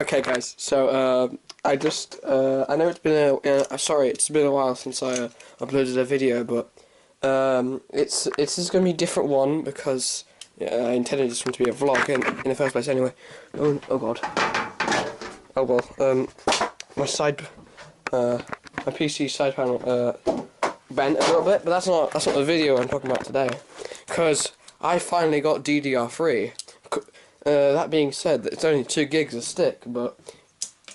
Okay, guys. So I know it's been sorry, it's been a while since I uploaded a video, but this is gonna be a different one because I intended this one to be a vlog in the first place. Anyway, oh god, oh well. My PC side panel bent a little bit, but that's not the video I'm talking about today, because I finally got DDR3. That being said, it's only 2 gigs a stick, but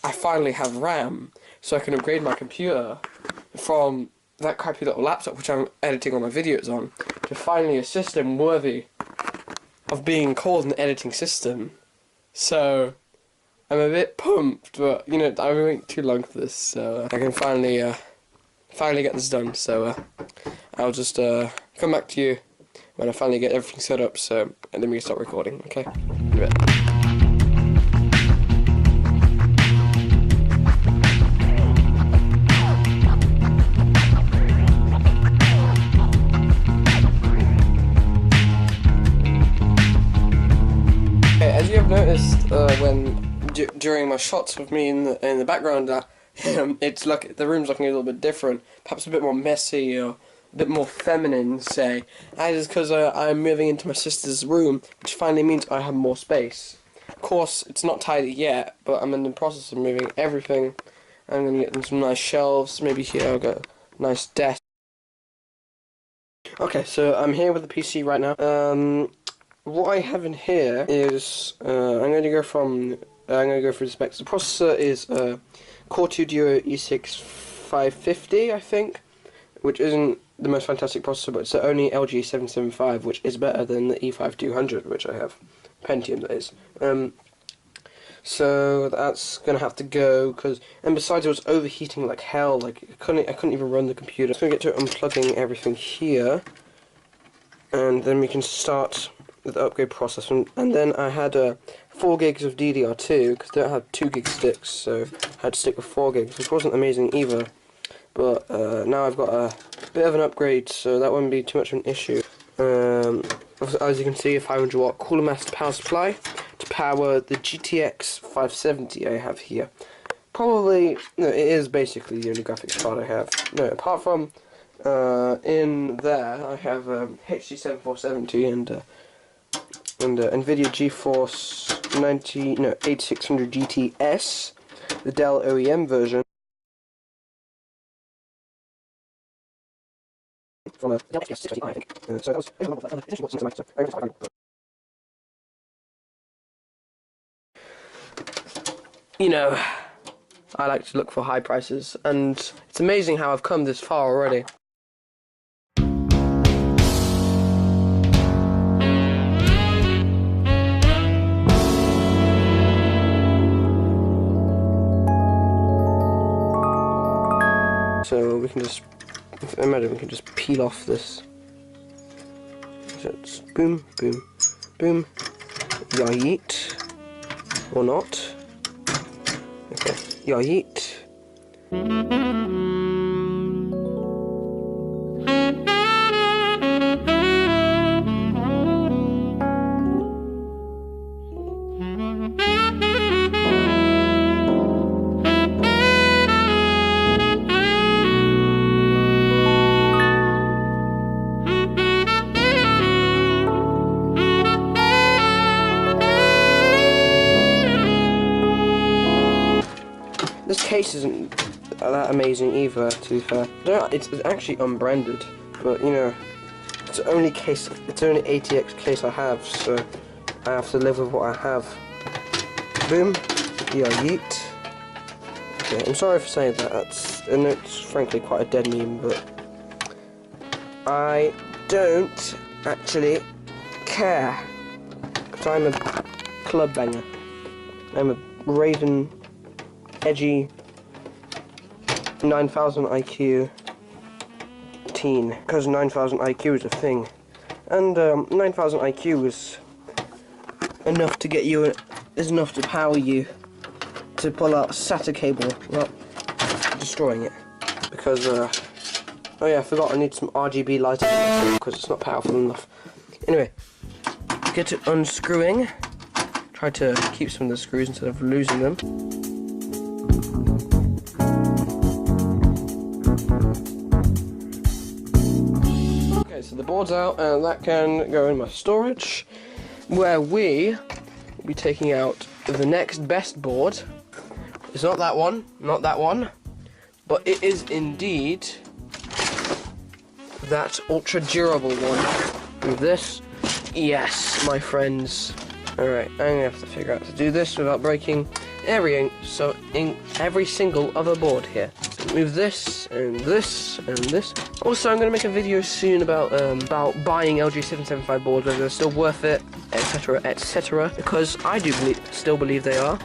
I finally have RAM, so I can upgrade my computer from that crappy little laptop which I'm editing all my videos on to finally a system worthy of being called an editing system. So I'm a bit pumped, but you know, I've been waiting too long for this, so I can finally get this done. So I'll just come back to you when I finally get everything set up, so and then we can start recording. Okay. As you have noticed, during my shots with me in the background, it's like the room's looking a little bit different, perhaps a bit more messy or a bit more feminine, say. That is because I'm moving into my sister's room, which finally means I have more space. Of course, it's not tidy yet, but I'm in the process of moving everything. I'm gonna get them some nice shelves. Maybe here I'll get a nice desk. Okay, so I'm here with the PC right now. What I have in here is I'm going to go through the specs. The processor is Core 2 Duo E6 550, I think, which isn't the most fantastic processor, but it's the only LG 775, which is better than the E5 200, which I have. Pentium, that is. So that's gonna have to go, and besides, it was overheating like hell. Like I couldn't even run the computer. So I'm gonna get to unplugging everything here, and then we can start with the upgrade process. And then I had 4 gigs of DDR2 because I don't have 2 gig sticks, so I had to stick with 4 gigs, which wasn't amazing either. But now I've got a bit of an upgrade, so that won't be too much of an issue. As you can see, a 500 watt Cooler Master power supply to power the GTX 570 I have here. Probably, no, it is basically the only graphics card I have. No, apart from in there, I have HD 7470 and NVIDIA GeForce 8600 GTS, the Dell OEM version. From a Dell XPS 630i, I think. So that was you know, I like to look for high prices, and it's amazing how I've come this far already. So we can just, imagine we can just peel off this. So it's boom, boom, boom, yeet, or not. Okay, yeet. This case isn't that amazing either, to be fair. It's actually unbranded, but you know, it's the only ATX case I have, so I have to live with what I have. Boom, yeet. Okay, I'm sorry for saying that. And it's frankly quite a dead meme, but I don't actually care, because I'm a club banger. I'm a raving, edgy 9000 IQ teen, because 9000 IQ is a thing, and 9000 IQ is enough to get you, is enough to power you to pull out a SATA cable without destroying it. Because oh yeah, I forgot I need some RGB lighting because it's not powerful enough. Anyway, get it unscrewing. Try to keep some of the screws instead of losing them. Okay, so the board's out, and that can go in my storage, where we will be taking out the next best board. It's not that one, but it is indeed that ultra durable one. With this, yes, my friends. Alright, I'm gonna have to figure out how to do this without breaking every single other board here. So move this and this and this. Also, I'm gonna make a video soon about buying LG775 boards, whether they're still worth it, etc., etc. Because I do still believe they are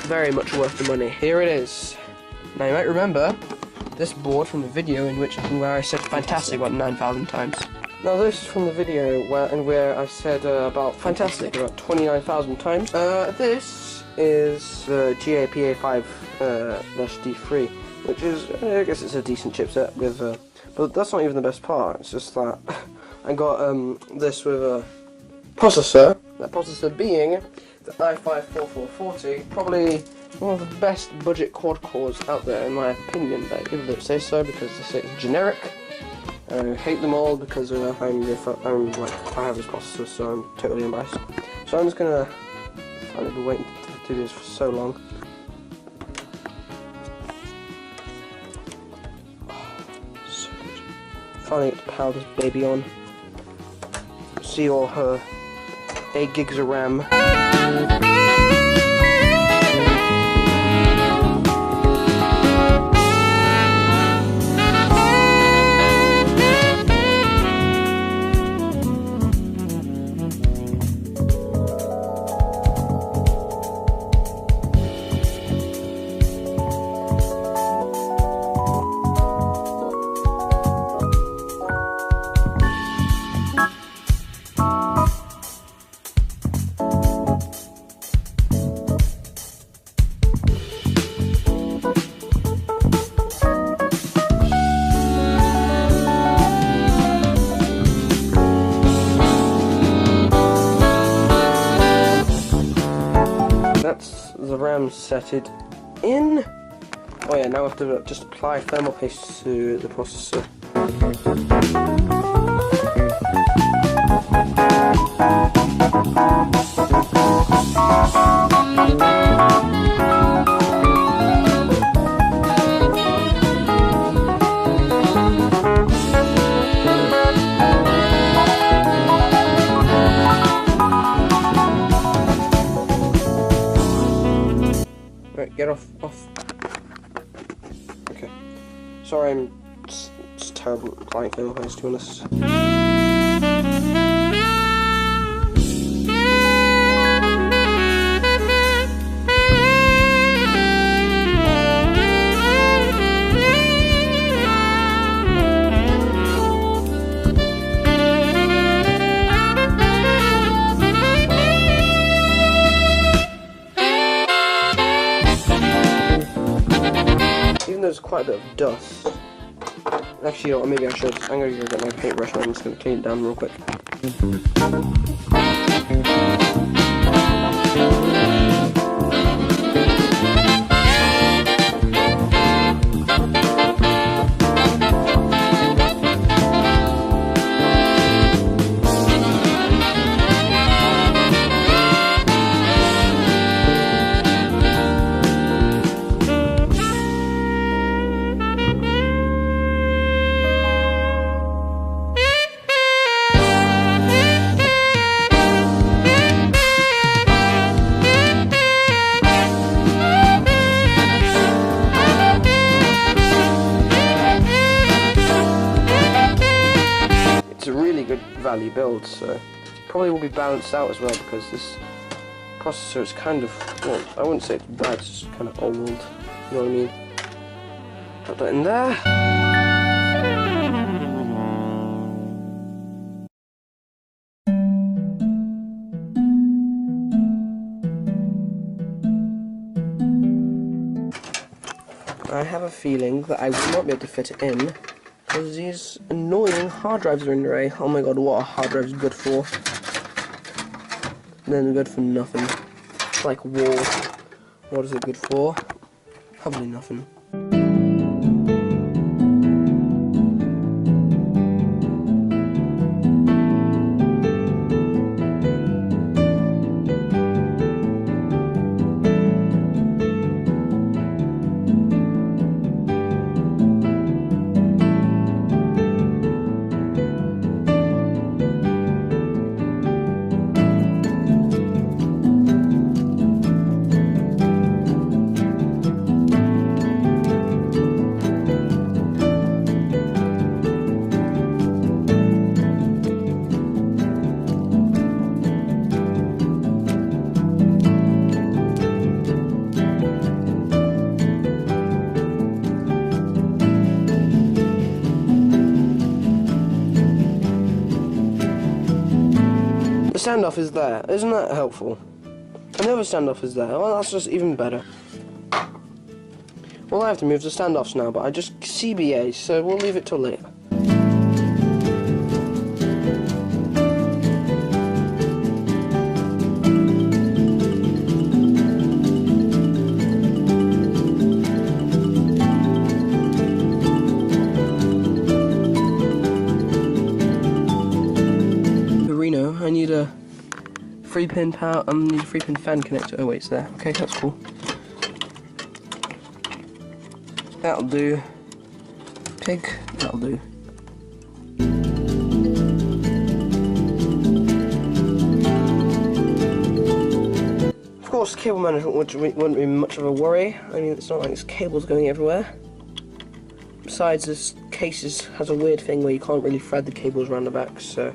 very much worth the money. Here it is. Now you might remember this board from the video where I said fantastic about 9,000 times. Now this is from the video where I said about fantastic about 29,000 times. This is the GAPA5-D3, which is, I guess it's a decent chipset with, but that's not even the best part. It's just that I got this with a processor. That processor being the i5-4440, probably one of the best budget quad cores out there in my opinion. But people don't say so because they say it's generic. I hate them all because I have this processor, so I'm totally unbiased. So I'm just gonna. I've been waiting to do this for so long. So good. Finally get to power this baby on. See all her 8 gigs of RAM. That's the RAM setted in. Oh yeah, now I have to just apply thermal paste to the processor. Right, get off. Okay. Sorry, I'm just terrible at applying thermal paste, to be honest. There's quite a bit of dust. Actually, you know what, maybe I should. I'm gonna go get my paintbrush and I'm just gonna clean it down real quick. Good value build, so probably will be balanced out as well because this processor is kind of, well, I wouldn't say it's bad, it's just kind of old, you know what I mean? Put that in there. I have a feeling that I will not be able to fit it in because these annoying hard drives are in the way. Oh my god, what a hard drive is good for. then they're good for nothing. Like war. What is it good for? Probably nothing. The standoff is there. Isn't that helpful? Another standoff is there. Well, that's just even better. All I have to move is the standoffs now, but I just CBA, so we'll leave it till later. I need a 3-pin power. I need a 3-pin fan connector. Oh wait, it's there. Okay, that's cool. That'll do. Pig. That'll do. Of course, cable management wouldn't be much of a worry. I mean, it's not like there's cables going everywhere. Besides, this case has a weird thing where you can't really thread the cables around the back, so.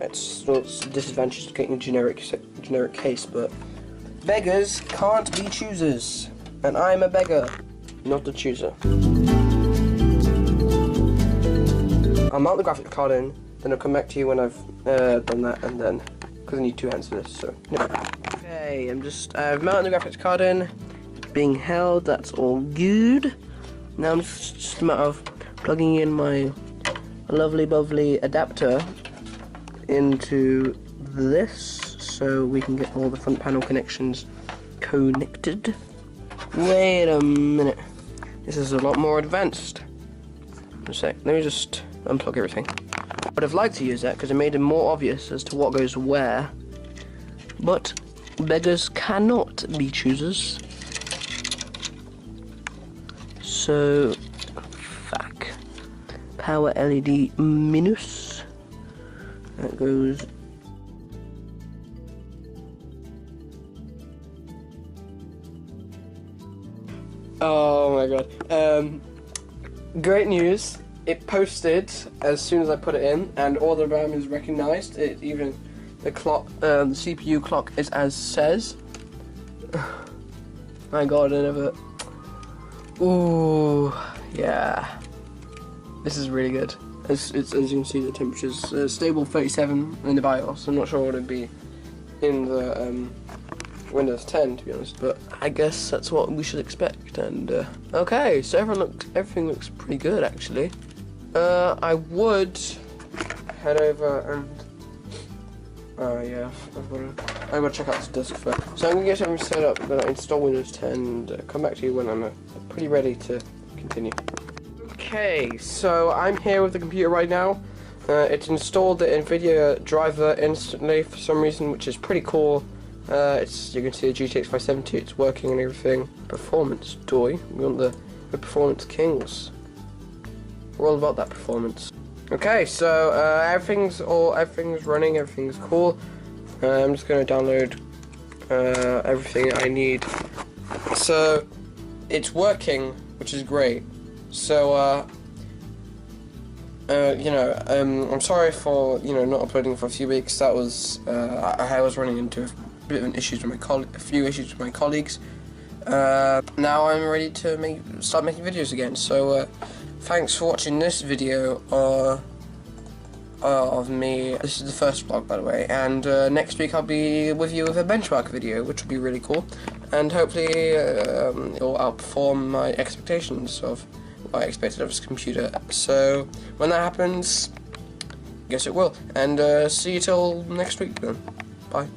It's a disadvantage to getting a generic case, but beggars can't be choosers, and I'm a beggar, not a chooser. I'll mount the graphics card in, then I'll come back to you when I've done that, and then because I need 2 hands for this. So okay, I've mounted the graphics card in, being held. That's all good. Now it's just a matter of plugging in my lovely, bubbly adapter into this so we can get all the front panel connections connected. Wait a minute, this is a lot more advanced. A sec, let me just unplug everything. I would have liked to use that because it made it more obvious as to what goes where, but beggars cannot be choosers. So fuck. Power LED minus. That goes. Oh my god. Great news. It posted as soon as I put it in, and all the RAM is recognized. It even the clock, the CPU clock is as says. My god, I never. Ooh, yeah. This is really good. As you can see, the temperature's stable 37 in the BIOS. I'm not sure what it'd be in the Windows 10, to be honest, but I guess that's what we should expect. And okay, so everything looks pretty good actually. I would head over and yeah, I've got to check out this disk first. So I'm gonna get everything set up, then I install Windows 10 and come back to you when I'm pretty ready to continue. Okay, so I'm here with the computer right now. It's installed the NVIDIA driver instantly for some reason, which is pretty cool. You can see the GTX 570, it's working and everything. Performance, doy. We want the performance kings. We're all about that performance. Okay, so everything's running, everything's cool. I'm just gonna download everything I need. So it's working, which is great. So I'm sorry for not uploading for a few weeks. That was I was running into a bit of issues with a few issues with my colleagues. Now I'm ready to start making videos again. So thanks for watching this video of me. This is the first vlog, by the way, and next week I'll be with you with a benchmark video, which will be really cool, and hopefully it'll outperform my expectations of what I expected of this computer. So when that happens, I guess it will, and see you till next week then. Bye.